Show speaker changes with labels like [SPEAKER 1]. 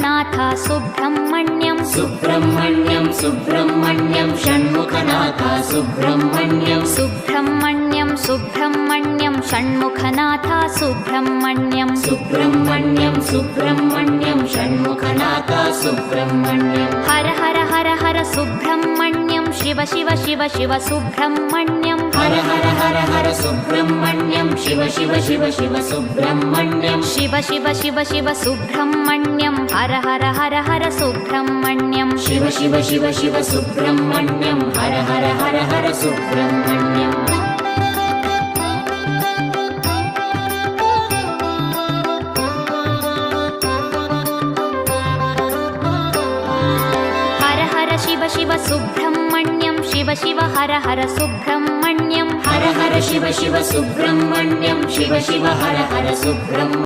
[SPEAKER 1] Shanmukhanath Subrahmanyam
[SPEAKER 2] Subrahmanyam Subrahmanyam Shanmukhanath Subrahmanyam
[SPEAKER 1] Subrahmanyam Subrahmanyam Shanmukhanath Subrahmanyam
[SPEAKER 2] Subrahmanyam Subrahmanyam Shanmukhanath Subrahmanyam
[SPEAKER 1] Har Har Har Har Subrahmanyam Shiva Shiva Shiva Shiva Subrahmanyam
[SPEAKER 2] Har Har Har Har Subrahmanyam Shiva Shiva Shiva Shiva Subrahmanyam
[SPEAKER 1] Shiva Shiva Shiva Shiva Subrahmanyam Har Har Har Har Subrahmanyam
[SPEAKER 2] Shiva Shiva Shiva Shiva Subrahmanyam Har Har Har Har Subrahmanyam
[SPEAKER 1] Har Har Shiva Shiva Subrahmanyam Shiva Shiva Har Har Subrahmanyam
[SPEAKER 2] Har Har Shiva Shiva Subrahmanyam Shiva Shiva Har Har Subrahmanyam